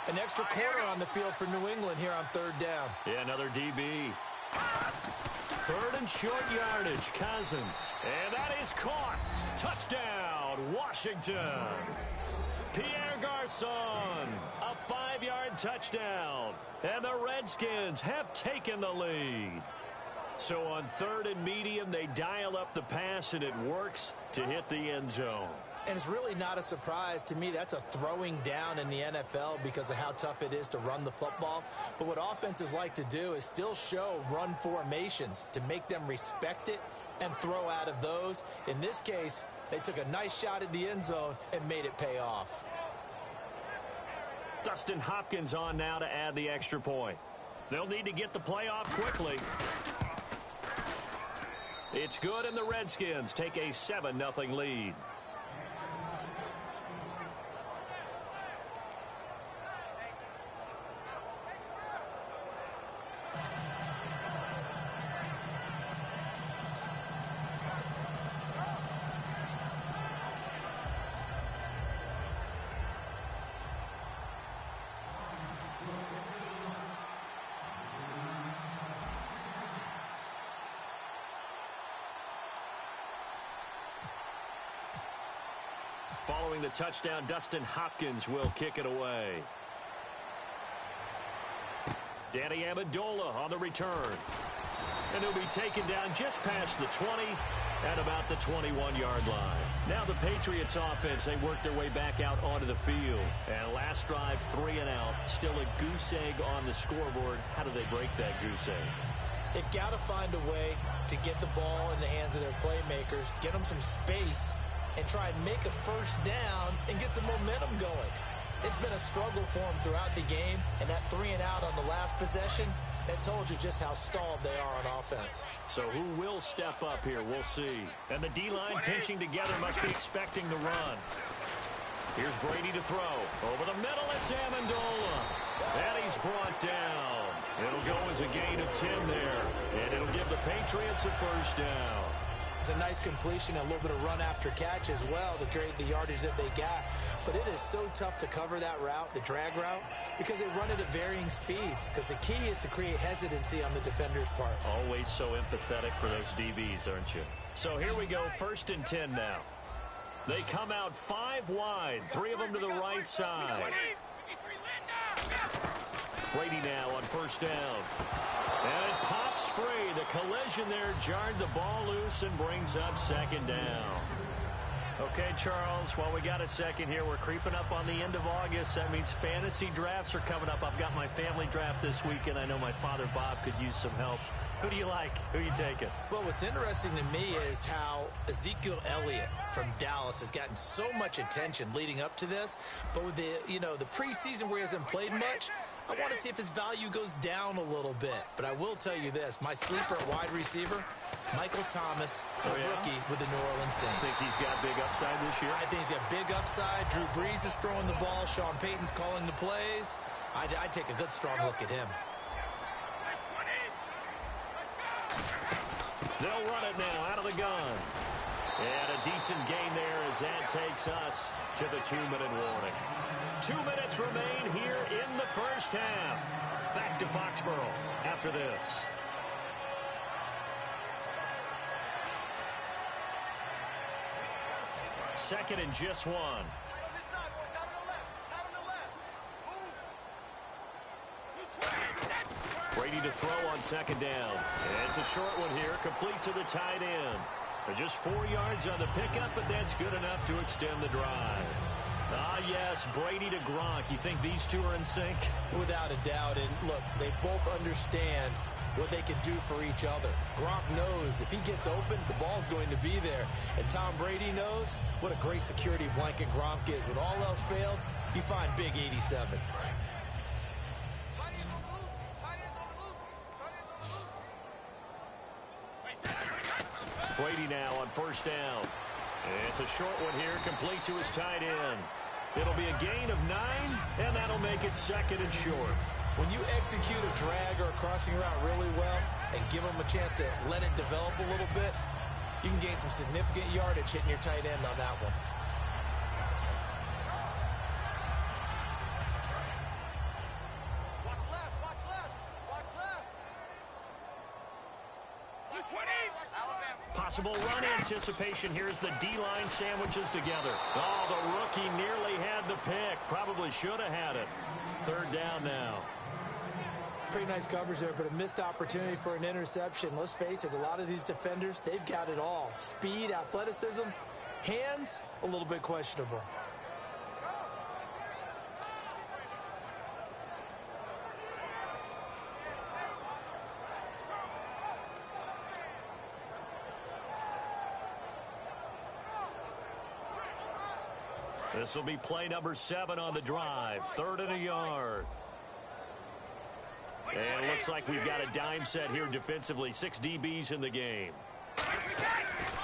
An extra quarter on the field for New England here on third down. Yeah, another DB. Third and short yardage, Cousins. And that is caught. Touchdown, Washington. Pierre Garçon, a 5-yard touchdown. And the Redskins have taken the lead. So on third and medium, they dial up the pass, and it works to hit the end zone. And it's really not a surprise to me. That's a throwing down in the NFL because of how tough it is to run the football. But what offenses like to do is still show run formations to make them respect it and throw out of those. In this case, they took a nice shot at the end zone and made it pay off. Dustin Hopkins on now to add the extra point. They'll need to get the play off quickly. It's good, and the Redskins take a 7-0 lead. Following the touchdown, Dustin Hopkins will kick it away. Danny Amendola on the return. And he'll be taken down just past the 20 at about the 21-yard line. Now the Patriots offense, they work their way back out onto the field. And last drive, 3 and out. Still a goose egg on the scoreboard. How do they break that goose egg? They've got to find a way to get the ball in the hands of their playmakers, get them some space, and try and make a first down and get some momentum going. It's been a struggle for them throughout the game, and that 3 and out on the last possession, that told you just how stalled they are on offense. So who will step up here? We'll see. And the D-line pinching together must be expecting the run. Here's Brady to throw. Over the middle, it's Amendola. And he's brought down. It'll go as a gain of 10 there, and it'll give the Patriots a first down. It's a nice completion, a little bit of run after catch as well to create the yardage that they got. But it is so tough to cover that route, the drag route, because they run it at varying speeds. Because the key is to create hesitancy on the defender's part. Always so empathetic for those DBs, aren't you? So here we go, 1st and 10 now. They come out 5 wide, 3 of them to the right side. Brady now on 1st down. And it pops free. The collision there jarred the ball loose and brings up 2nd down. Okay, Charles, while we got a second here, we're creeping up on the end of August. That means fantasy drafts are coming up. I've got my family draft this weekend. I know my father, Bob, could use some help. Who do you like? Who are you taking? Well, what's interesting to me is how Ezekiel Elliott from Dallas has gotten so much attention leading up to this. But with the preseason where he hasn't played much, I want to see if his value goes down a little bit. But I will tell you this, my sleeper at wide receiver, Michael Thomas, a rookie with the New Orleans Saints. Think he's got big upside this year? I think he's got big upside. Drew Brees is throwing the ball. Sean Payton's calling the plays. I'd take a good, strong look at him. They'll run it now out of the gun. And a decent gain there as that takes us to the 2-minute warning. 2 minutes remain here in the first half. Back to Foxborough after this. Second and just 1. Brady to throw on 2nd down. It's a short one here, complete to the tight end. Just 4 yards on the pickup, but that's good enough to extend the drive. Ah, yes, Brady to Gronk. You think these two are in sync? Without a doubt. And look, they both understand what they can do for each other. Gronk knows if he gets open, the ball's going to be there. And Tom Brady knows what a great security blanket Gronk is. When all else fails, you find Big 87. Brady now on 1st down. It's a short one here, complete to his tight end. It'll be a gain of 9, and that'll make it 2nd and short. When you execute a drag or a crossing route really well and give them a chance to let it develop a little bit, you can gain some significant yardage hitting your tight end on that one. possible run anticipation. Here's the D-line sandwiches together. Oh, the rookie nearly had the pick. Probably should have had it. Third down now. Pretty nice coverage there, but a missed opportunity for an interception. Let's face it, a lot of these defenders, they've got it all. Speed, athleticism, hands, a little bit questionable. This will be play number 7 on the drive. 3rd and a yard. And it looks like we've got a dime set here defensively. 6 DBs in the game.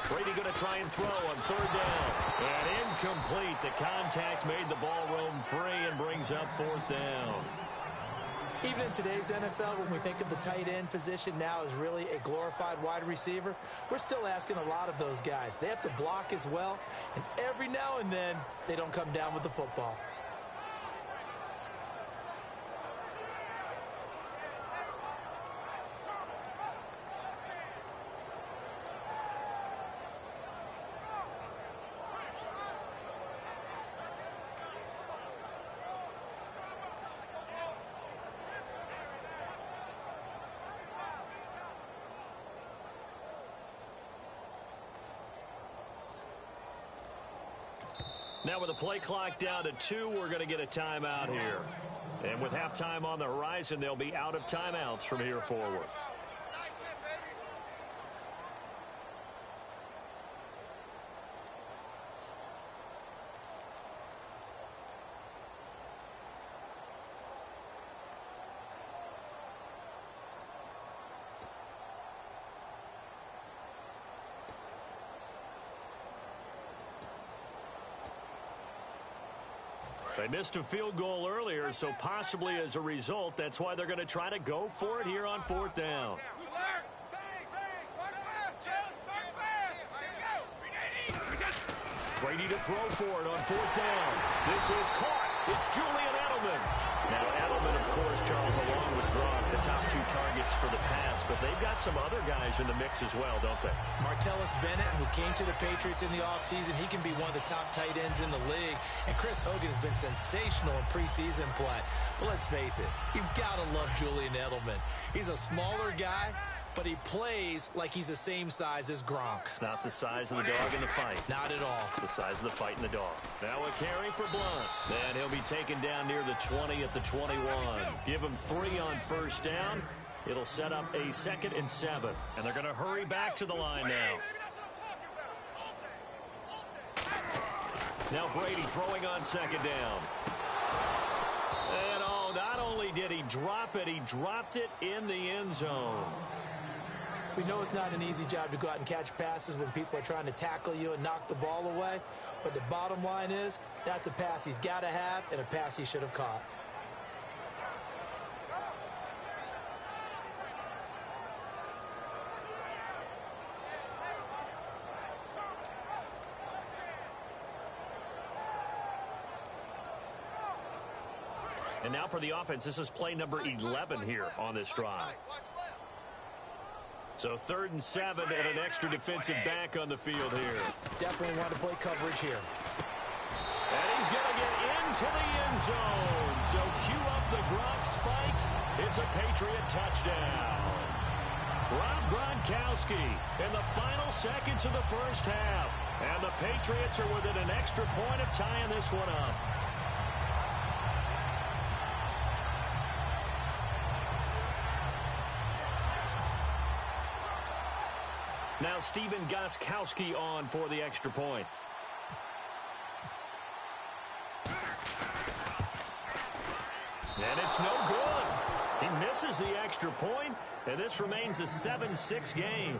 Brady going to try and throw on 3rd down. And incomplete. The contact made the ball roam free and brings up 4th down. Even in today's NFL, when we think of the tight end position now as really a glorified wide receiver, we're still asking a lot of those guys. They have to block as well, and every now and then, they don't come down with the football. Now with the play clock down to 2, we're going to get a timeout here. And with halftime on the horizon, they'll be out of timeouts from here forward. They missed a field goal earlier, so possibly as a result, that's why they're going to try to go for it here on 4th down. Brady to throw for it on 4th down. This is caught. It's Julian Edelman. Now, Edelman, of course, Charles, along with Gronk, the top 2 targets for the pass, but they've got some other guys in the mix as well, don't they? Martellus Bennett, who came to the Patriots in the offseason, he can be one of the top tight ends in the league. And Chris Hogan has been sensational in preseason play. But let's face it, you've got to love Julian Edelman. He's a smaller guy, but he plays like he's the same size as Gronk. It's not the size of the dog in the fight. Not at all. It's the size of the fight in the dog. Now a carry for Blunt. And he'll be taken down near the 20 at the 21. Give him 3 on 1st down. It'll set up a 2nd and 7. And they're going to hurry back to the line now. Now Brady throwing on 2nd down. And oh, not only did he drop it, he dropped it in the end zone. We know it's not an easy job to go out and catch passes when people are trying to tackle you and knock the ball away. But the bottom line is, that's a pass he's got to have and a pass he should have caught. And now for the offense, this is play number 11 here on this drive. So 3rd and 7 and an extra defensive back on the field here. Definitely want to play coverage here. And he's going to get into the end zone. So cue up the Gronk spike. It's a Patriot touchdown. Rob Gronkowski in the final seconds of the 1st half. And the Patriots are within an extra point of tying this one up. Now Stephen Gostkowski on for the extra point. And it's no good. He misses the extra point, and this remains a 7-6 game.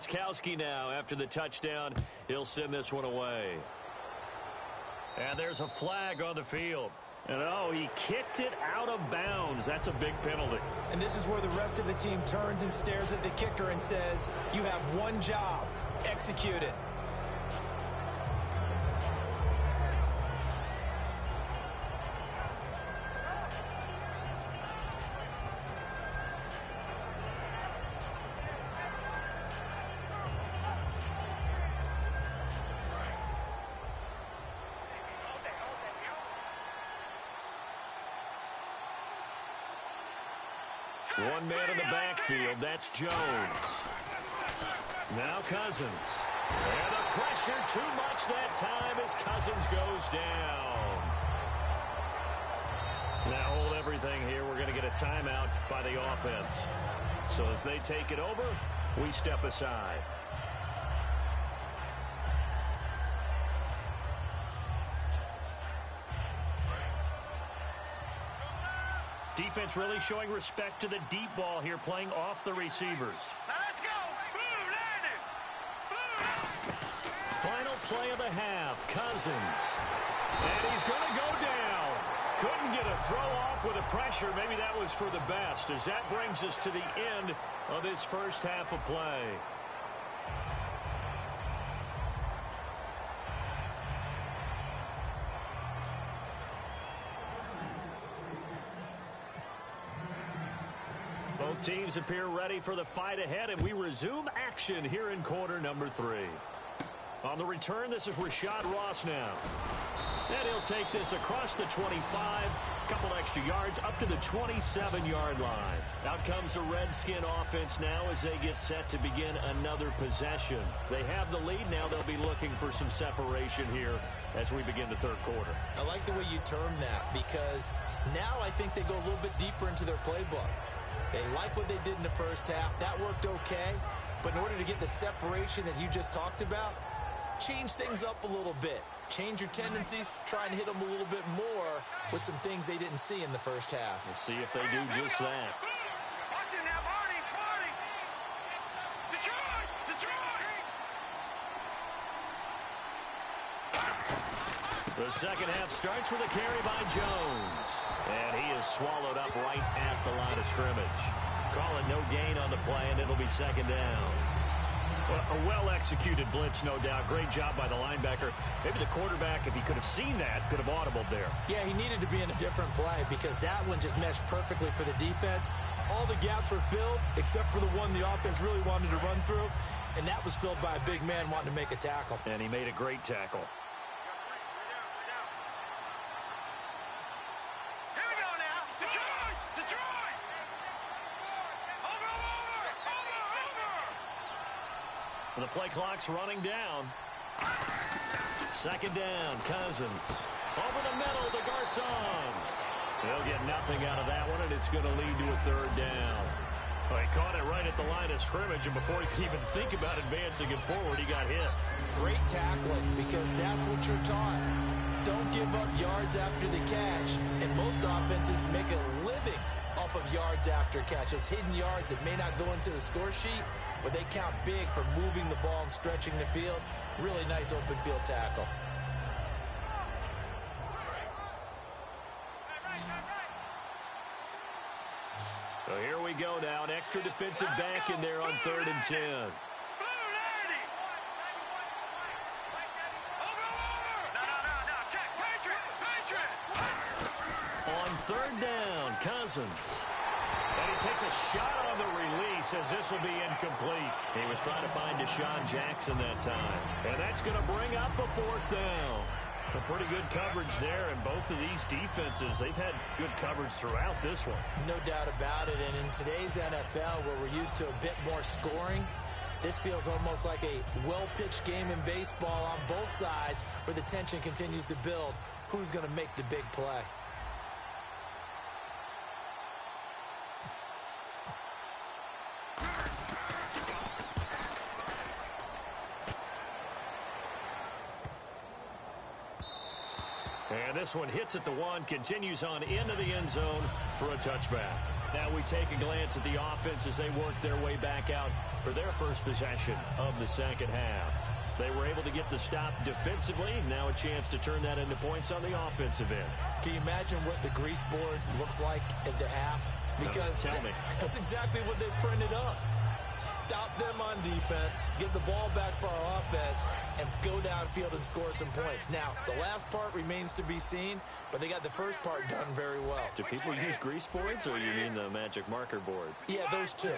Gostkowski now, after the touchdown, he'll send this one away. And there's a flag on the field. And oh, he kicked it out of bounds. That's a big penalty. And this is where the rest of the team turns and stares at the kicker and says, you have one job, execute it. One man in the backfield, that's Jones. Now Cousins. And the pressure too much that time as Cousins goes down. Now hold everything here. We're going to get a timeout by the offense. So as they take it over, we step aside. Defense really showing respect to the deep ball here, playing off the receivers. Now let's go. Boom, landed. Boom. Final play of the half, Cousins. And he's going to go down. Couldn't get a throw off with the pressure. Maybe that was for the best, as that brings us to the end of this first half of play. Both teams appear ready for the fight ahead, and we resume action here in quarter number 3. On the return, this is Rashad Ross now. And he'll take this across the 25, couple extra yards up to the 27-yard line. Out comes the Redskin offense now as they get set to begin another possession. They have the lead now. They'll be looking for some separation here as we begin the third quarter. I like the way you term that, because now I think they go a little bit deeper into their playbook. They like what they did in the first half. That worked okay. But in order to get the separation that you just talked about, change things up a little bit. Change your tendencies. Try and hit them a little bit more with some things they didn't see in the first half. We'll see if they do just that. Watch it now, Barney. Detroit! The second half starts with a carry by Jones. And he is swallowed up right at the line of scrimmage. Call it no gain on the play, and it'll be second down. A well-executed blitz, no doubt. Great job by the linebacker. Maybe the quarterback, if he could have seen that, could have audibled there. Yeah, he needed to be in a different play because that one just meshed perfectly for the defense. All the gaps were filled except for the one the offense really wanted to run through, and that was filled by a big man wanting to make a tackle. And he made a great tackle. The play clock's running down. Second down, Cousins. Over the middle to Garcon. He'll get nothing out of that one, and it's going to lead to a third down. Well, he caught it right at the line of scrimmage, and before he could even think about advancing it forward, he got hit. Great tackling, because that's what you're taught. Don't give up yards after the catch. And most offenses make a living off of yards after catch. Those hidden yards that may not go into the score sheet, but they count big for moving the ball and stretching the field. Really nice open field tackle. So here we go now. An extra defensive back in there on 3rd and 10. On 3rd down, Cousins. And he takes a shot on the release as this will be incomplete. He was trying to find Deshaun Jackson that time. And that's going to bring up a 4th down. A pretty good coverage there, and both of these defenses, they've had good coverage throughout this one. No doubt about it, and in today's NFL, where we're used to a bit more scoring, this feels almost like a well-pitched game in baseball on both sides, where the tension continues to build. Who's going to make the big play? And this one hits at the 1, continues on into the end zone for a touchback. Now we take a glance at the offense as they work their way back out for their first possession of the second half. They were able to get the stop defensively. Now a chance to turn that into points on the offensive end. Can you imagine what the grease board looks like at the half? Because tell me. That's exactly what they printed up. Stop them on defense, get the ball back for our offense, and go downfield and score some points. Now, the last part remains to be seen, but they got the first part done very well. Do people use grease boards, or you mean the magic marker boards? Yeah, those two.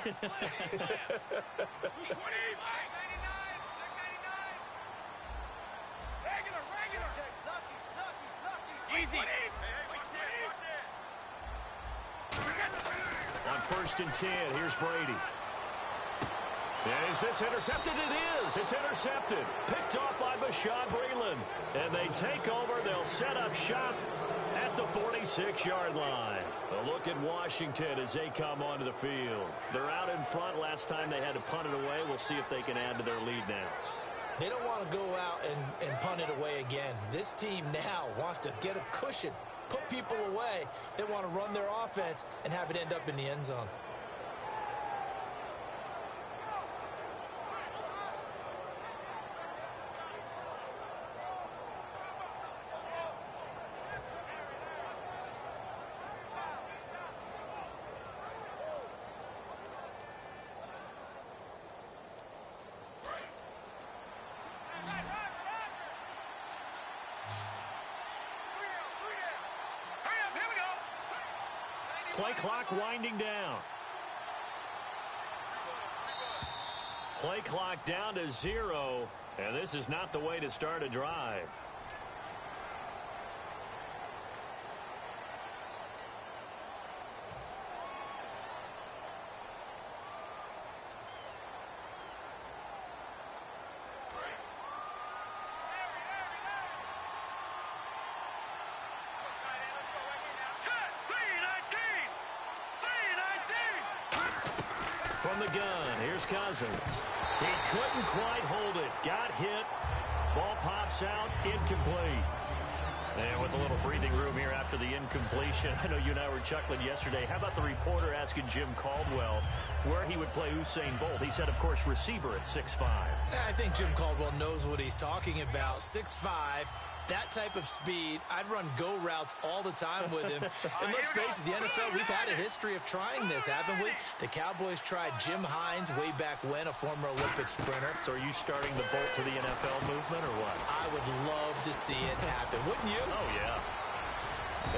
On 1st and 10, here's Brady. And is this intercepted? It is. It's intercepted. Picked off by Bashaud Breeland. And they take over. They'll set up shop at the 46-yard line. A look at Washington as they come onto the field. They're out in front. Last time they had to punt it away. We'll see if they can add to their lead now. They don't want to go out and punt it away again. This team now wants to get a cushion, put people away. They want to run their offense and have it end up in the end zone. Play clock winding down. Play clock down to 0, and this is not the way to start a drive. From the gun, here's Cousins. He couldn't quite hold it. Got hit. Ball pops out. Incomplete. And with a little breathing room here after the incompletion, I know you and I were chuckling yesterday. How about the reporter asking Jim Caldwell where he would play Usain Bolt? He said, of course, receiver at 6'5". I think Jim Caldwell knows what he's talking about. 6'5", that type of speed. I'd run go routes all the time with him. And let's face it, the NFL, we've had a history of trying this, haven't we? The Cowboys tried Jim Hines way back when, a former Olympic sprinter. So are you starting the Bolt to the NFL movement or what? I would love to see it happen, wouldn't you? Oh, yeah.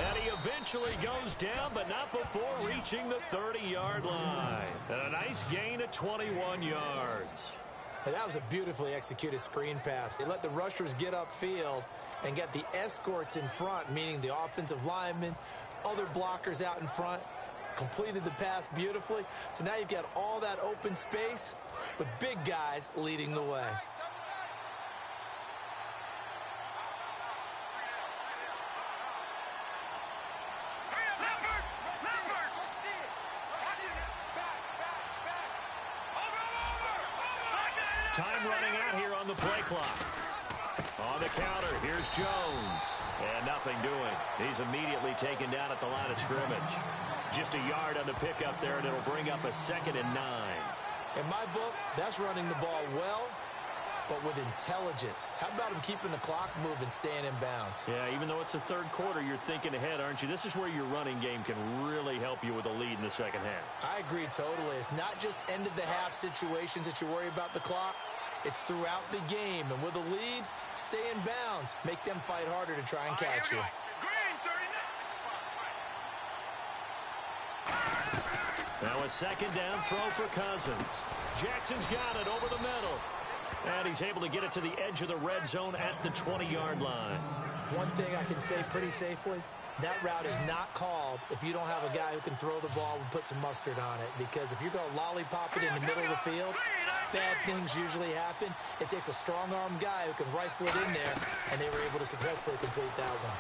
And he eventually goes down, but not before reaching the 30-yard line. And a nice gain of 21 yards. And that was a beautifully executed screen pass. They let the rushers get upfield and get the escorts in front, meaning the offensive linemen, other blockers out in front, completed the pass beautifully. So now you've got all that open space with big guys leading the way. Time running out here on the play clock. On the counter, here's Jones. And nothing doing. He's immediately taken down at the line of scrimmage. Just a yard on the pickup there, and it'll bring up a 2nd and 9. In my book, that's running the ball well, but with intelligence. How about him keeping the clock moving, staying in bounds? Yeah, even though it's the third quarter, you're thinking ahead, aren't you? This is where your running game can really help you with a lead in the second half. I agree totally. It's not just end-of-the-half situations that you worry about the clock. It's throughout the game. And with a lead, stay in bounds. Make them fight harder to try and catch you. Now a 2nd down throw for Cousins. Jackson's got it over the middle. And he's able to get it to the edge of the red zone at the 20-yard line. One thing I can say pretty safely, that route is not called if you don't have a guy who can throw the ball and put some mustard on it. Because if you're going to lollipop it in the middle of the field, bad things usually happen. It takes a strong-armed guy who can rifle it in there, and they were able to successfully complete that one.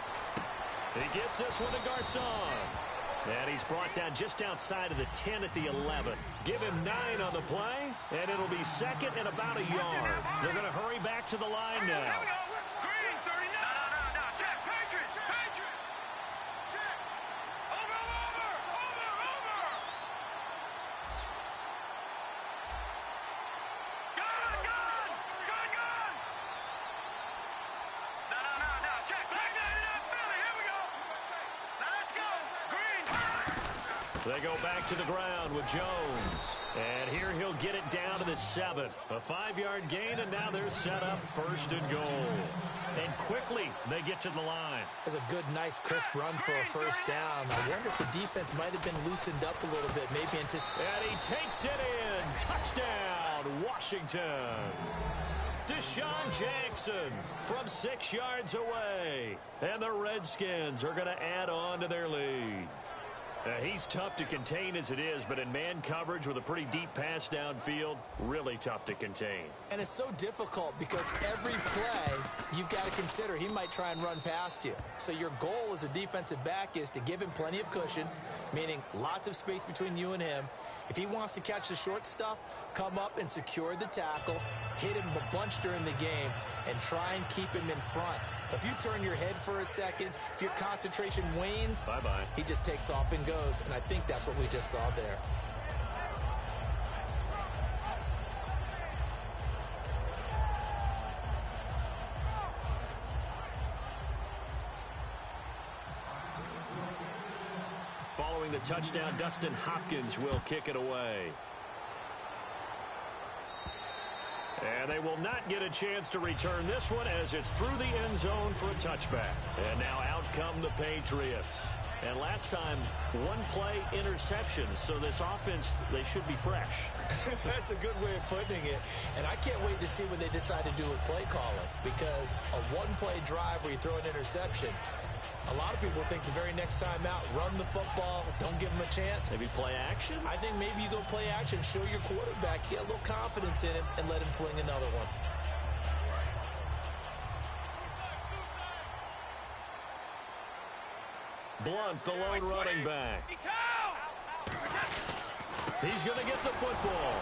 He gets this one to Garcon. And he's brought down just outside of the 10 at the 11. Give him 9 on the play, and it'll be 2nd and about a yard. They're going to hurry back to the line now. They go back to the ground with Jones. And here he'll get it down to the 7. A 5-yard gain, and now they're set up 1st and goal. And quickly they get to the line. That's a good, nice, crisp run for a 1st down. I wonder if the defense might have been loosened up a little bit. Maybe anticipating. And he takes it in. Touchdown, Washington. Deshaun Jackson from 6 yards away. And the Redskins are going to add on to their lead. He's tough to contain as it is, but in man coverage with a pretty deep pass downfield, really tough to contain. And it's so difficult because every play you've got to consider he might try and run past you. So your goal as a defensive back is to give him plenty of cushion, meaning lots of space between you and him. If he wants to catch the short stuff, come up and secure the tackle, hit him a bunch during the game, and try and keep him in front. If you turn your head for a second, if your concentration wanes, bye-bye. He just takes off and goes, and I think that's what we just saw there. Following the touchdown, Dustin Hopkins will kick it away. And they will not get a chance to return this one as it's through the end zone for a touchback. And now out come the Patriots. And last time, 1-play interceptions. So this offense, they should be fresh. That's a good way of putting it. And I can't wait to see what they decide to do with play calling. Because a 1-play drive where you throw an interception, a lot of people think the very next time out, run the football, don't give them a chance. Maybe play action? I think maybe you go play action, show your quarterback, get a little confidence in him, and let him fling another one. Blunt, the lone running back. He's going to get the football.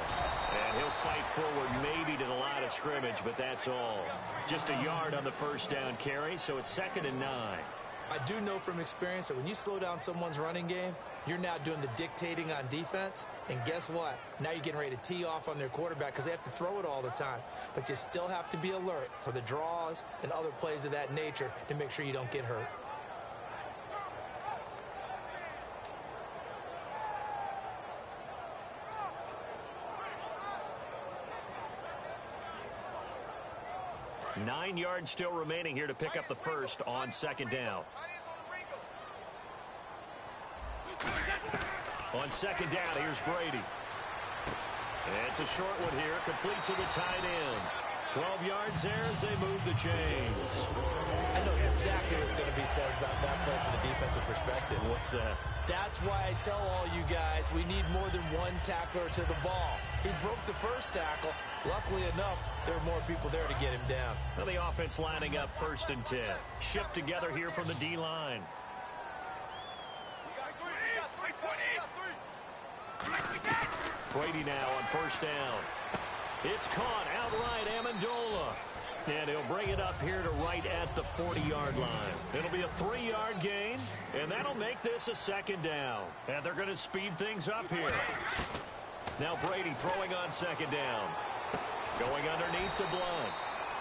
And he'll fight forward maybe to the line of scrimmage, but that's all. Just a yard on the 1st down carry, so it's 2nd and 9. I do know from experience that when you slow down someone's running game, you're now doing the dictating on defense. And guess what? Now you're getting ready to tee off on their quarterback because they have to throw it all the time. But you still have to be alert for the draws and other plays of that nature to make sure you don't get hurt. Nine yards still remaining here to pick up the 1st on 2nd down. On 2nd down, here's Brady. And it's a short one here, complete to the tight end. 12 yards there as they move the chains. I know exactly what's going to be said about that play from the defensive perspective. What's that? That's why I tell all you guys we need more than one tackler to the ball. He broke the 1st tackle. Luckily enough, there are more people there to get him down. Well, the offense lining up 1st and 10. Shift together here from the D-line. Brady now on 1st down. It's caught outright, Amendola. And he'll bring it up here to right at the 40-yard line. It'll be a 3-yard gain, and that'll make this a 2nd down. And they're going to speed things up here. Now Brady throwing on 2nd down. Going underneath to Blunt.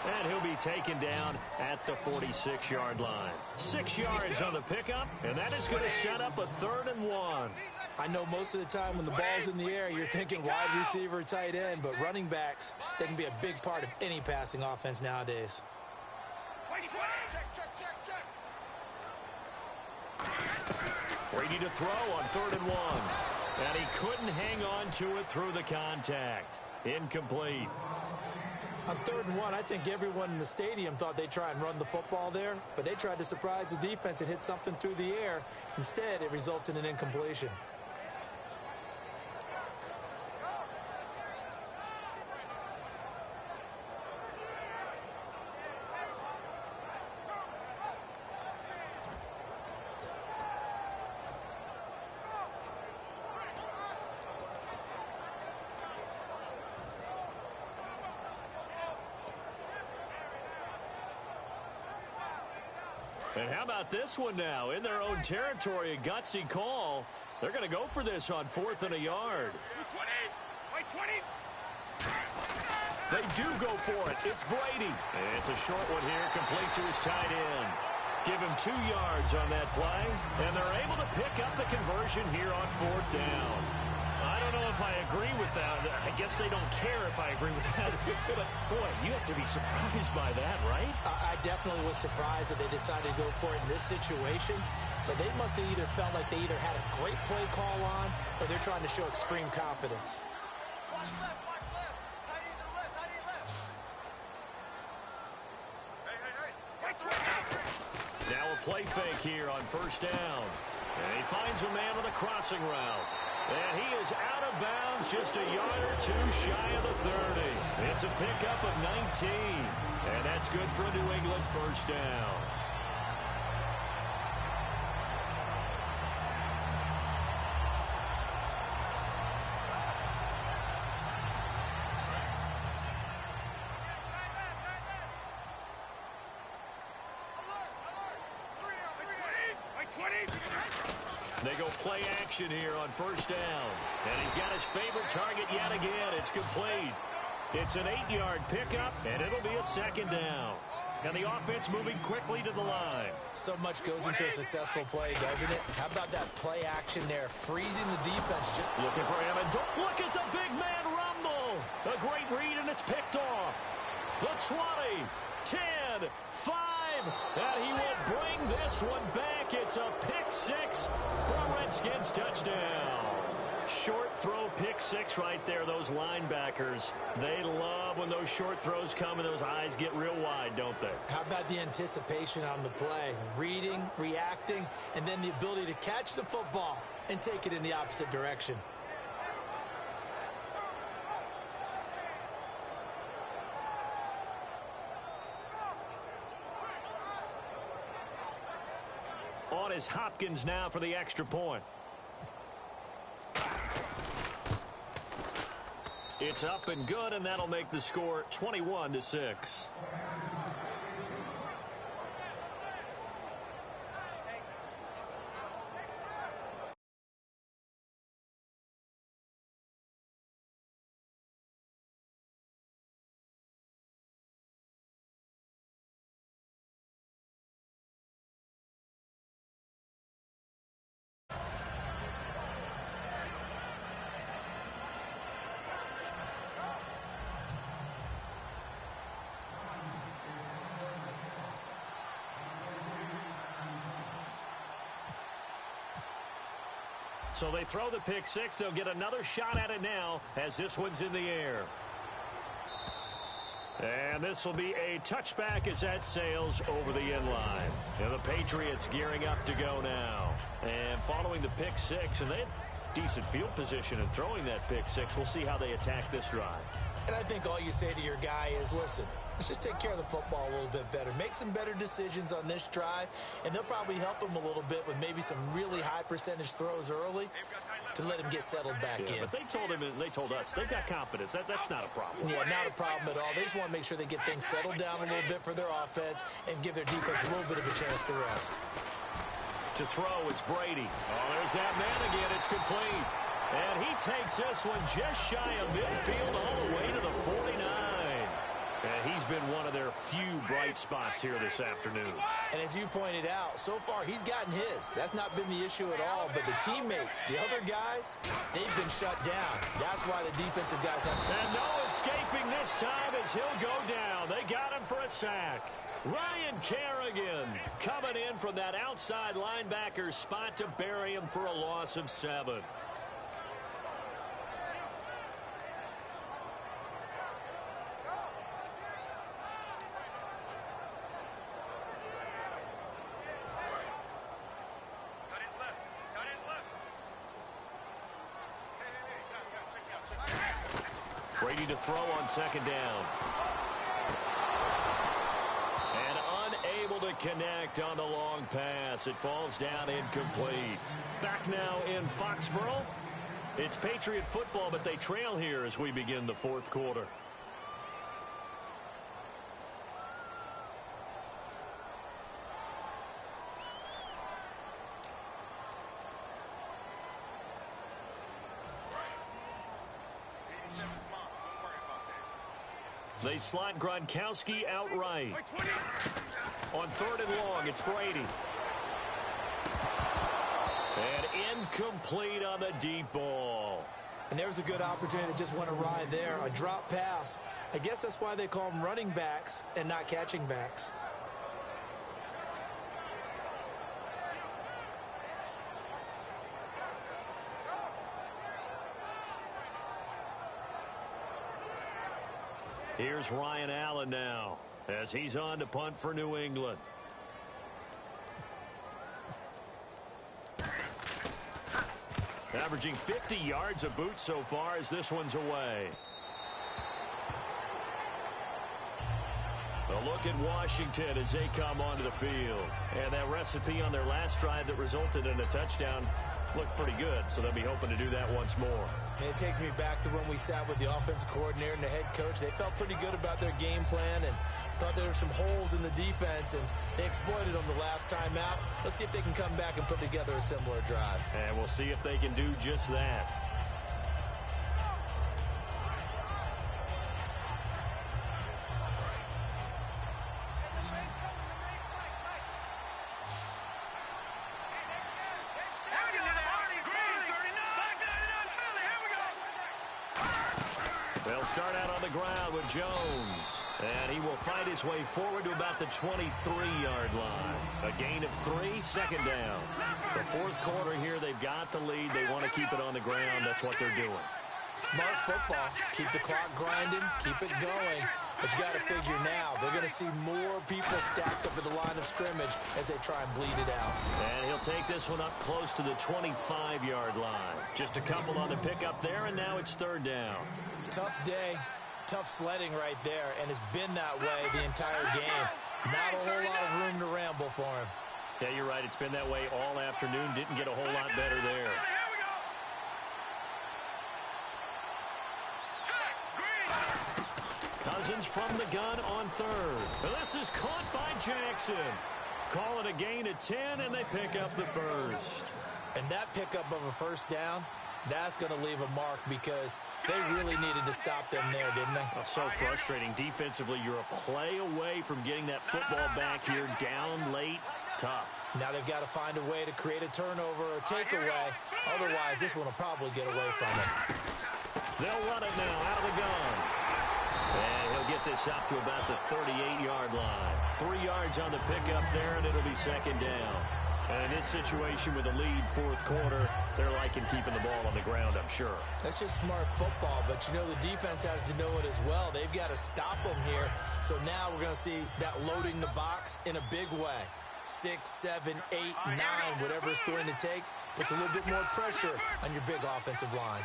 And he'll be taken down at the 46-yard line. 6 yards on the pickup, and that is going to set up a 3rd and 1. I know most of the time when the ball's in the air, you're thinking wide receiver, tight end, but running backs, they can be a big part of any passing offense nowadays. Brady to throw on 3rd and 1. And he couldn't hang on to it through the contact. Incomplete. On 3rd and 1, I think everyone in the stadium thought they'd try and run the football there, but they tried to surprise the defense and hit something through the air. Instead, it results in an incompletion. And how about this one now? In their own territory, a gutsy call. They're going to go for this on 4th and a yard. They do go for it. It's Brady. And it's a short one here, complete to his tight end. Give him 2 yards on that play, and they're able to pick up the conversion here on 4th down. I don't know if I agree with that. I guess they don't care if I agree with that. But, boy, you have to be surprised by that, right? I definitely was surprised that they decided to go for it in this situation. But they must have either felt like they either had a great play call on or they're trying to show extreme confidence. Watch left, watch left. Tight end to the left, tight end left. Hey. Now a play fake here on 1st down. And he finds a man on the crossing route. And he is out of bounds just a yard or 2 shy of the 30. It's a pickup of 19. And that's good for a New England 1st down. They go play action here on 1st down. And he's got his favorite target yet again. It's complete. It's an 8-yard pickup, and it'll be a 2nd down. And the offense moving quickly to the line. So much goes into a successful play, doesn't it? How about that play action there, freezing the defense? Looking for him, and don't look at the big man rumble. A great read, and it's picked off. The 20, 10, 5, and he will bring this one back. It's a pick 6 for a Redskins touchdown. Short throw pick 6 right there. Those linebackers, they love when those short throws come and those eyes get real wide, don't they? How about the anticipation on the play? Reading, reacting, and then the ability to catch the football and take it in the opposite direction. On is Hopkins now for the extra point. It's up and good, and that'll make the score 21-6. So they throw the pick 6. They'll get another shot at it now as this one's in the air. And this will be a touchback as that sails over the end line. And the Patriots gearing up to go now. And following the pick 6, and they had decent field position in throwing that pick 6. We'll see how they attack this drive. And I think all you say to your guy is, listen, let's just take care of the football a little bit better. Make some better decisions on this drive, and they'll probably help him a little bit with maybe some really high percentage throws early to let him get settled back in. But they told him, and they told us, they've got confidence. That's not a problem. Yeah, not a problem at all. They just want to make sure they get things settled down a little bit for their offense and give their defense a little bit of a chance to rest. To throw, it's Brady. Oh, there's that man again. It's complete. And he takes this one just shy of midfield all the way to the 49. And he's been one of their few bright spots here this afternoon. And as you pointed out, so far he's gotten his. That's not been the issue at all. But the teammates, the other guys, they've been shut down. That's why the defensive guys have... And no escaping this time as he'll go down. They got him for a sack. Ryan Kerrigan coming in from that outside linebacker spot to bury him for a loss of 7. Brady to throw on 2nd down. And unable to connect on the long pass. It falls down incomplete. Back now in Foxborough. It's Patriot football, but they trail here as we begin the 4th quarter. They slot Gronkowski outright. On 3rd and long, it's Brady. And incomplete on the deep ball. And there's a good opportunity to just want to ride there. A drop pass. I guess that's why they call them running backs and not catching backs. Here's Ryan Allen now as he's on to punt for New England. Averaging 50 yards a boot so far as this one's away. A look at Washington as they come onto the field. And that recipe on their last drive that resulted in a touchdown looked pretty good, so they'll be hoping to do that once more. And it takes me back to when we sat with the offensive coordinator and the head coach. They felt pretty good about their game plan and thought there were some holes in the defense, and they exploited them the last time out. Let's see if they can come back and put together a similar drive. And we'll see if they can do just that. They'll start out on the ground with Jones. And he will fight his way forward to about the 23-yard line. A gain of 3, 2nd down. The 4th quarter here, they've got the lead. They want to keep it on the ground. That's what they're doing. Smart football. Keep the clock grinding. Keep it going. But you got to figure now, they're going to see more people stacked up at the line of scrimmage as they try and bleed it out. And he'll take this one up close to the 25-yard line. Just a couple on the pickup there, and now it's 3rd down. Tough day. Tough sledding right there, and it's been that way the entire game. Not a whole lot of room to ramble for him. Yeah, you're right. It's been that way all afternoon. Didn't get a whole lot better there. Cousins from the gun on 3rd. And this is caught by Jackson. Call it a gain of 10, and they pick up the 1st. And that pickup of a 1st down, that's going to leave a mark because they really needed to stop them there, didn't they? Oh, so frustrating. Defensively, you're a play away from getting that football back here. Down late, tough. Now they've got to find a way to create a turnover or takeaway. Otherwise, this one will probably get away from it. They'll run it now out of the gun. And he'll get this up to about the 38-yard line. 3 yards on the pickup there, and it'll be 2nd down. And in this situation with a lead 4th quarter, they're liking keeping the ball on the ground, I'm sure. That's just smart football, but you know the defense has to know it as well. They've got to stop them here. So now we're going to see that loading the box in a big way. 6, 7, 8, 9, whatever it's going to take, puts a little bit more pressure on your big offensive line.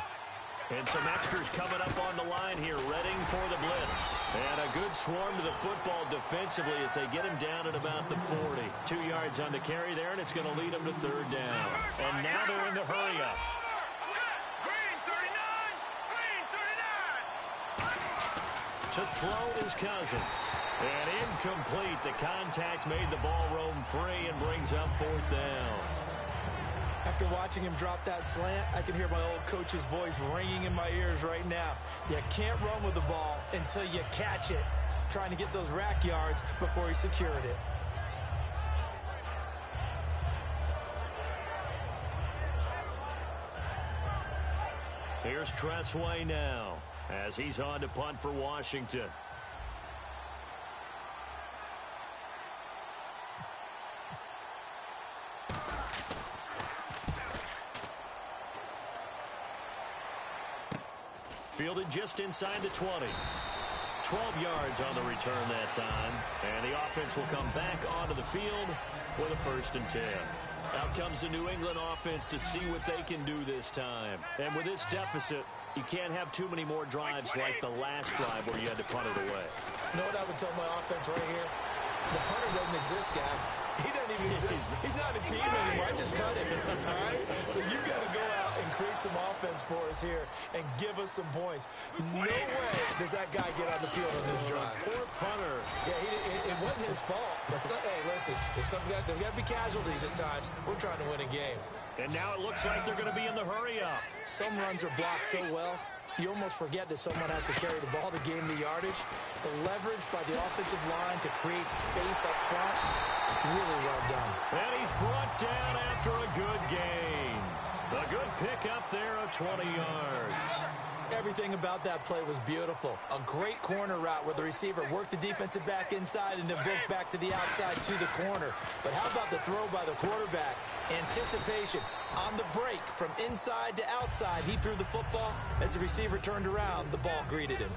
And some extras coming up on the line here, readying for the blitz. And a good swarm to the football defensively as they get him down at about the 40. 2 yards on the carry there, and it's going to lead them to 3rd down. And now they're in the hurry up. Green 39! Green 39! To throw is Cousins. And incomplete. The contact made the ball roam free and brings up 4th down. After watching him drop that slant, I can hear my old coach's voice ringing in my ears right now. You can't run with the ball until you catch it. Trying to get those rack yards before he secured it. Here's Tressway now as he's on to punt for Washington. Fielded just inside the 20. 12 yards on the return that time. And the offense will come back onto the field with a 1st and 10. Out comes the New England offense to see what they can do this time. And with this deficit, you can't have too many more drives like the last drive where you had to punt it away. You know what I would tell my offense right here? The punter doesn't exist, guys. He doesn't even exist. He's not a team anymore. I just cut him, all right? So you've got to go out and create some offense for us here and give us some points. No way does that guy get on the field on this drive. Poor punter. Yeah, it wasn't his fault. But hey, listen, there's got to be casualties at times. We're trying to win a game. And now it looks like they're going to be in the hurry up. Some runs are blocked so well, you almost forget that someone has to carry the ball to gain the yardage. The leverage by the offensive line to create space up front, really well done. And he's brought down after a good gain. A good pickup there of 20 yards. Everything about that play was beautiful. A great corner route where the receiver worked the defensive back inside and then broke back to the outside to the corner. But how about the throw by the quarterback? Anticipation on the break from inside to outside. He threw the football. As the receiver turned around, the ball greeted him.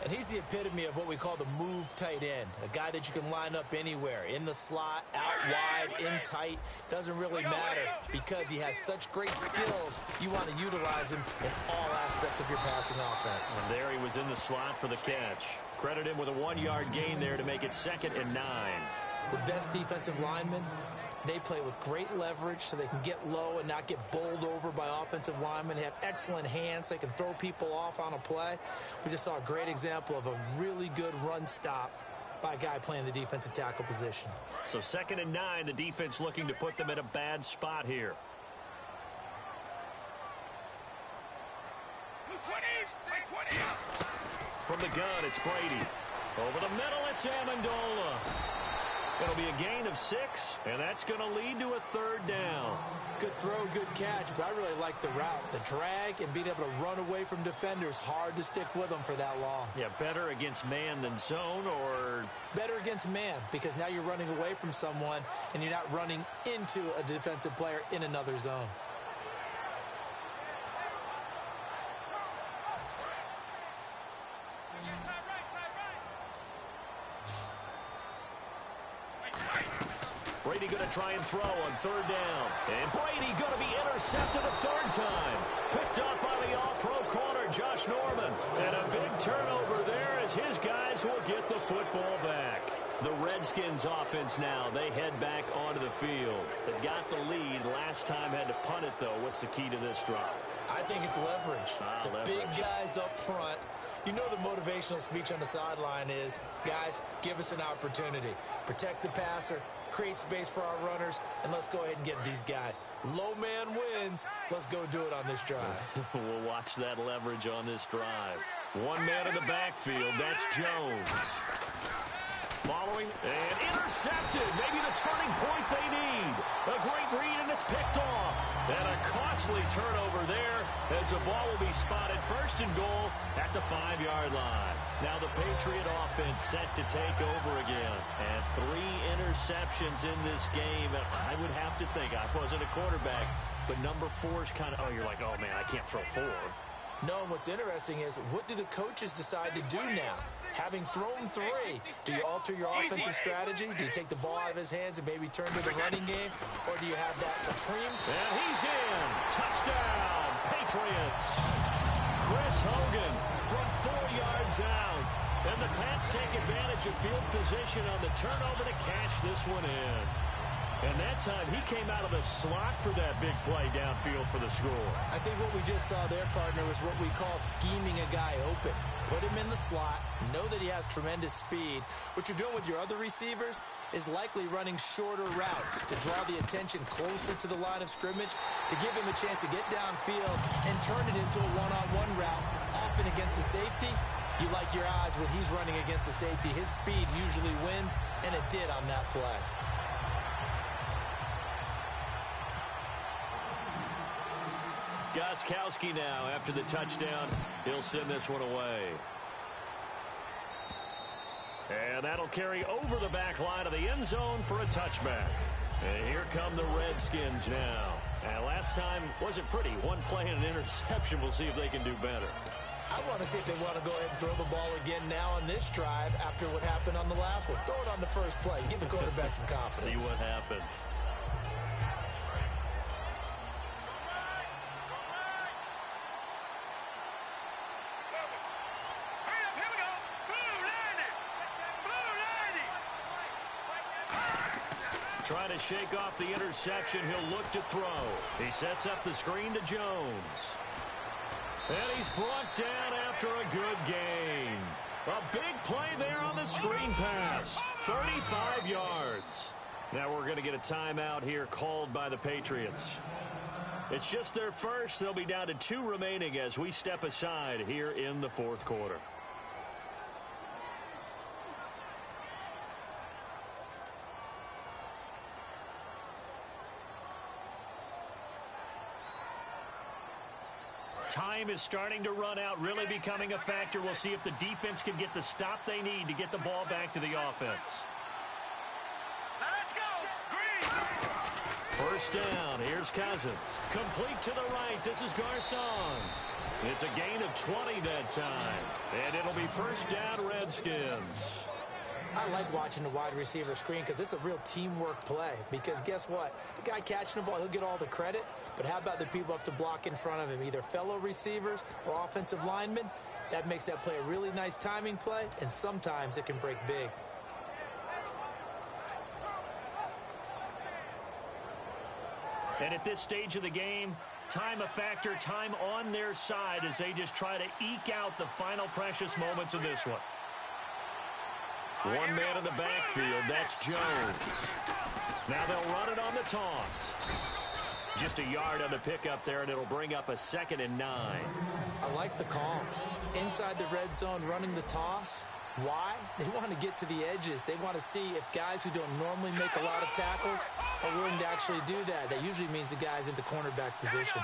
And he's the epitome of what we call the move tight end, a guy that you can line up anywhere, in the slot, out wide, in tight. Doesn't really matter because he has such great skills. You want to utilize him in all aspects of your passing offense. And there he was in the slot for the catch. Credit him with a 1-yard gain there to make it 2nd and 9. The best defensive linemen, they play with great leverage so they can get low and not get bowled over by offensive linemen. They have excellent hands. They can throw people off on a play. We just saw a great example of a really good run stop by a guy playing the defensive tackle position. So 2nd and 9, the defense looking to put them in a bad spot here. 20. From the gun, it's Brady. Over the middle, it's Amendola. It'll be a gain of 6, and that's going to lead to a 3rd down. Good throw, good catch, but I really like the route. The drag and being able to run away from defenders, hard to stick with them for that long. Yeah, better against man than zone, or? Better against man, because now you're running away from someone, and you're not running into a defensive player in another zone. Brady going to try and throw on 3rd down. And Brady going to be intercepted a 3rd time. Picked up by the all-pro corner, Josh Norman. And a big turnover there as his guys will get the football back. The Redskins offense now, they head back onto the field. They got the lead. Last time had to punt it, though. What's the key to this drive? I think it's leverage. The big guys up front. You know the motivational speech on the sideline is, guys, give us an opportunity. Protect the passer, create space for our runners, and let's go ahead and get these guys. Low man wins. Let's go do it on this drive. We'll watch that leverage on this drive. 1 man in the backfield. That's Jones. Following and intercepted. Maybe the turning point they need. A great read, and it's picked off. And a costly turnover there as the ball will be spotted 1st and goal at the 5-yard line. Now the Patriot offense set to take over again. And 3 interceptions in this game. And I would have to think, I wasn't a quarterback, but number 4 is kind of, oh, you're like, oh, man, I can't throw 4. No, what's interesting is, what do the coaches decide to do now? Having thrown 3, do you alter your offensive strategy? Do you take the ball out of his hands and maybe turn to the running game? Or do you have that supreme? And he's in. Touchdown, Patriots. Chris Hogan from 4 yards out. And the Pats take advantage of field position on the turnover to cash this one in. And that time, he came out of the slot for that big play downfield for the score. I think what we just saw there, partner, was what we call scheming a guy open. Put him in the slot, know that he has tremendous speed. What you're doing with your other receivers is likely running shorter routes to draw the attention closer to the line of scrimmage, to give him a chance to get downfield and turn it into a one-on-one route, often against the safety. You like your odds when he's running against the safety. His speed usually wins, and it did on that play. Gostkowski now, after the touchdown, he'll send this one away. And that'll carry over the back line of the end zone for a touchback. And here come the Redskins now. And last time wasn't pretty. 1 play and an interception. We'll see if they can do better. I want to see if they want to go ahead and throw the ball again now on this drive after what happened on the last one. Throw it on the first play. Give the quarterback some confidence. See what happens. Trying to shake off the interception. He'll look to throw. He sets up the screen to Jones. And he's brought down after a good gain. A big play there on the screen pass. 35 yards. Now we're going to get a timeout here called by the Patriots. It's just their first. They'll be down to 2 remaining as we step aside here in the fourth quarter. Time is starting to run out, really becoming a factor. We'll see if the defense can get the stop they need to get the ball back to the offense. Let's go! Green! First down, here's Cousins. Complete to the right, this is Garcon. It's a gain of 20 that time. And it'll be first down, Redskins. I like watching the wide receiver screen because it's a real teamwork play. Because guess what? The guy catching the ball, he'll get all the credit. But how about the people up to block in front of him, either fellow receivers or offensive linemen? That makes that play a really nice timing play, and sometimes it can break big. And at this stage of the game, time a factor, time on their side as they just try to eke out the final precious moments of this one. One man in the backfield, that's Jones. Now they'll run it on the toss. Just a yard on the pickup there, and it'll bring up a 2nd and 9. I like the call. Inside the red zone, running the toss. Why? They want to get to the edges. They want to see if guys who don't normally make a lot of tackles are willing to actually do that. That usually means the guy's in the cornerback position.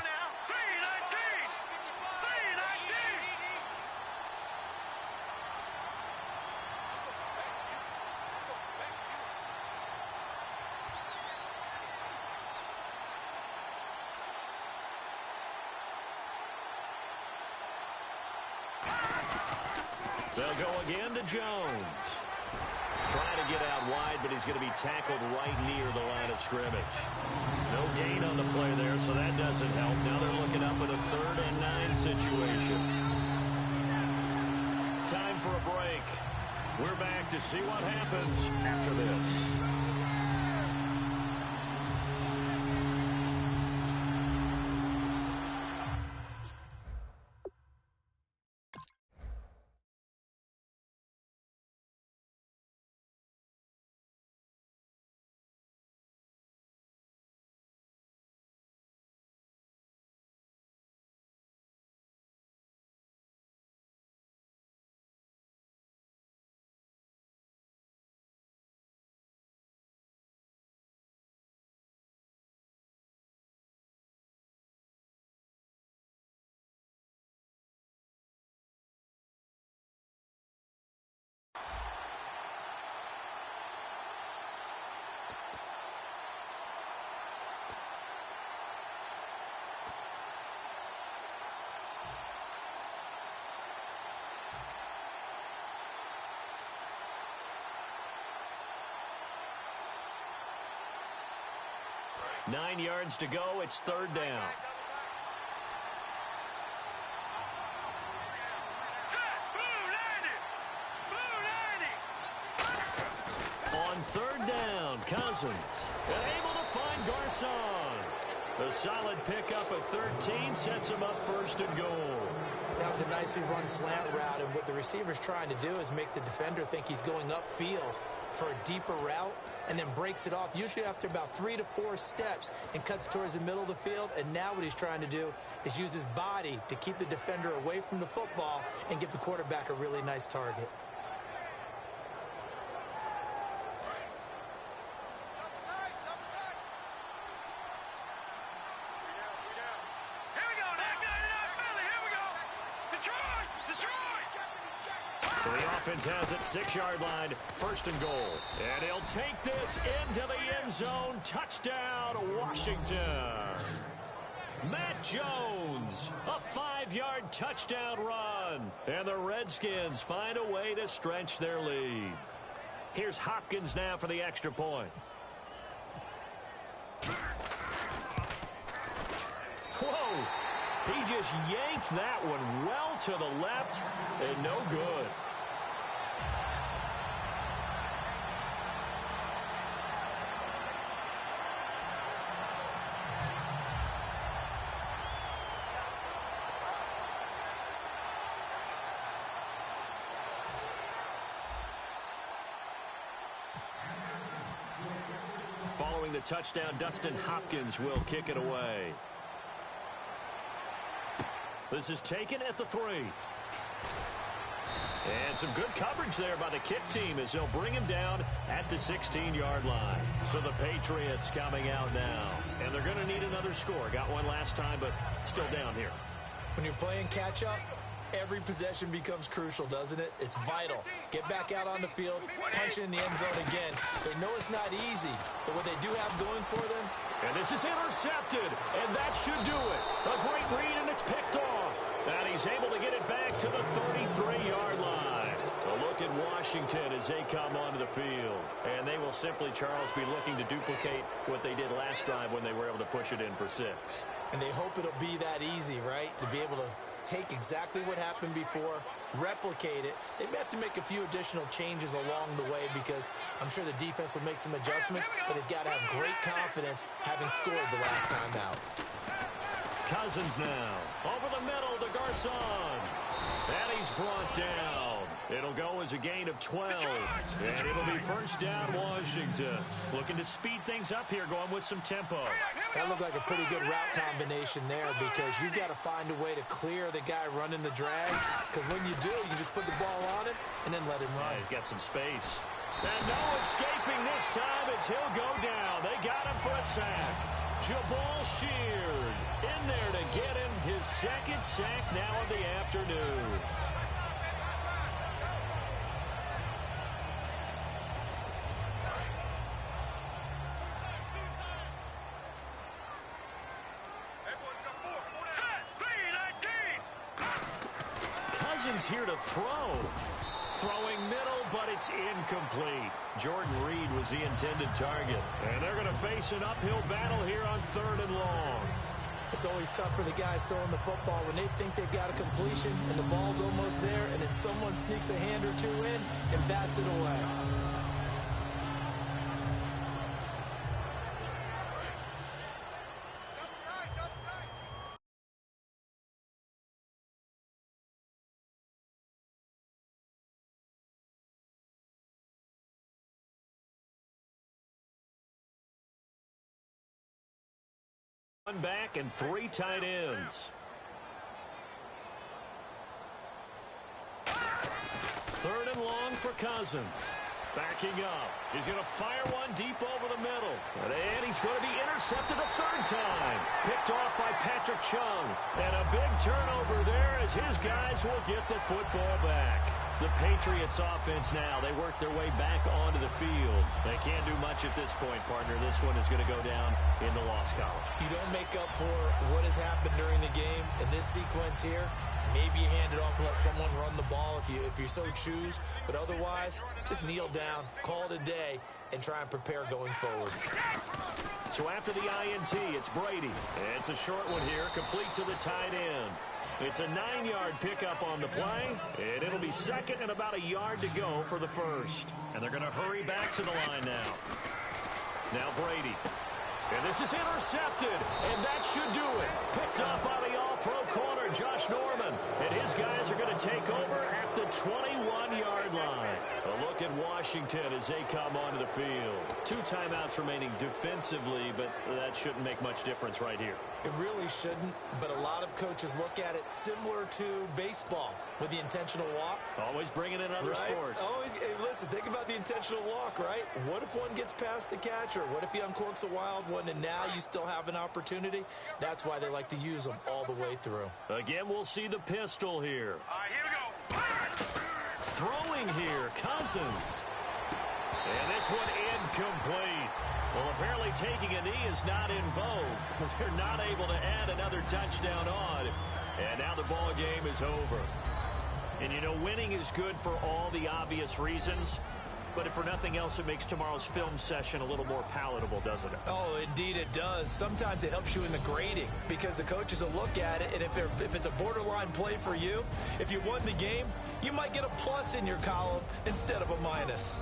They'll go again to Jones. Trying to get out wide, but he's going to be tackled right near the line of scrimmage. No gain on the play there, so that doesn't help. Now they're looking up at a 3rd and 9 situation. Time for a break. We're back to see what happens after this. Nine yards to go. It's 3rd down. On 3rd down, Cousins able to find Garcon. A solid pickup at 13 sets him up 1st and goal. That was a nicely run slant route, and what the receiver's trying to do is make the defender think he's going upfield for a deeper route, and then breaks it off, usually after about 3 to 4 steps, and cuts towards the middle of the field. And now what he's trying to do is use his body to keep the defender away from the football and give the quarterback a really nice target. So the offense has it, 6-yard line, 1st and goal. And he'll take this into the end zone. Touchdown, Washington. Matt Jones, a 5-yard touchdown run. And the Redskins find a way to stretch their lead. Here's Hopkins now for the extra point. Whoa, he just yanked that one well to the left and no good. Following the touchdown, Dustin Hopkins will kick it away. This is taken at the 3. And some good coverage there by the kick team as they'll bring him down at the 16-yard line. So the Patriots coming out now. And they're going to need another score. Got one last time, but still down here. When you're playing catch-up, every possession becomes crucial, doesn't it? It's vital. Get back out on the field, punch it in the end zone again. They know it's not easy, but what they do have going for them. And this is intercepted, and that should do it. A great read, and it's picked off. And he's able to get it back to the 33-yard line. A look at Washington as they come onto the field. And they will simply, Charles, be looking to duplicate what they did last drive when they were able to push it in for 6. And they hope it'll be that easy, right? To be able to take exactly what happened before, replicate it. They may have to make a few additional changes along the way because I'm sure the defense will make some adjustments, but they've got to have great confidence having scored the last time out. Cousins now. Over the middle to Garcon. And he's brought down. It'll go as a gain of 12. And it'll be first down Washington. Looking to speed things up here, going with some tempo. That looked like a pretty good route combination there because you've got to find a way to clear the guy running the drag. Because when you do, you can just put the ball on him and then let him run. Yeah, he's got some space. And no escaping this time as he'll go down. They got him for a sack. Jabal Sheard in there to get him his second sack now of the afternoon. Cousins here to throw. Throwing middle, but it's incomplete. Jordan Reed was the intended target. And they're going to face an uphill battle here on 3rd and long. It's always tough for the guys throwing the football when they think they've got a completion and the ball's almost there, and then someone sneaks a hand or two in and bats it away. One back and 3 tight ends. 3rd and long for Cousins. Backing up. He's going to fire one deep over the middle. And he's going to be intercepted a 3rd time. Picked off by Patrick Chung. And a big turnover there as his guys will get the football back. The Patriots offense now, they work their way back onto the field. They can't do much at this point, partner. This one is going to go down in the loss column. You don't make up for what has happened during the game in this sequence here. Maybe you hand it off and let someone run the ball if you so choose. But otherwise, just kneel down, call it a day, and try and prepare going forward. So after the INT, it's Brady. It's a short one here, complete to the tight end. It's a 9-yard pickup on the play, and it'll be 2nd and about a yard to go for the 1st. And they're going to hurry back to the line now. Now Brady. And this is intercepted, and that should do it. Picked up by the all-pro corner, Josh Norman. And his guys are going to take over at the 21-yard line. A look at Washington as they come onto the field. 2 timeouts remaining defensively, but that shouldn't make much difference right here. It really shouldn't, but a lot of coaches look at it similar to baseball with the intentional walk. Always bringing in other sports. Always, hey, listen, think about the intentional walk, right? What if one gets past the catcher? What if he uncorks a wild one and now you still have an opportunity? That's why they like to use them all the way through. Again, we'll see the pistol here. All right, here we go. Throwing here, Cousins. And this one incomplete. Well, apparently taking a knee is not in vogue. They're not able to add another touchdown on. And now the ball game is over. And, you know, winning is good for all the obvious reasons. But if for nothing else, it makes tomorrow's film session a little more palatable, doesn't it? Oh, indeed it does. Sometimes it helps you in the grading because the coaches will look at it, and if it's a borderline play for you, if you won the game, you might get a plus in your column instead of a minus.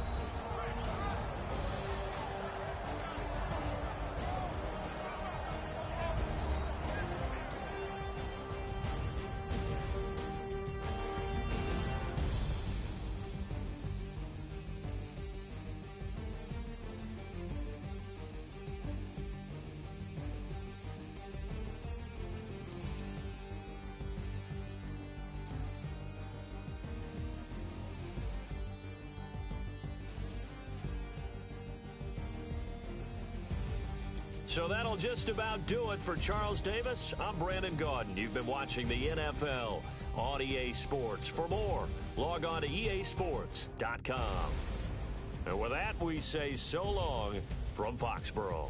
So that'll just about do it for Charles Davis. I'm Brandon Gaudin. You've been watching the NFL on EA Sports. For more, log on to easports.com. And with that, we say so long from Foxborough.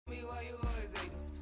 Me why you always hate.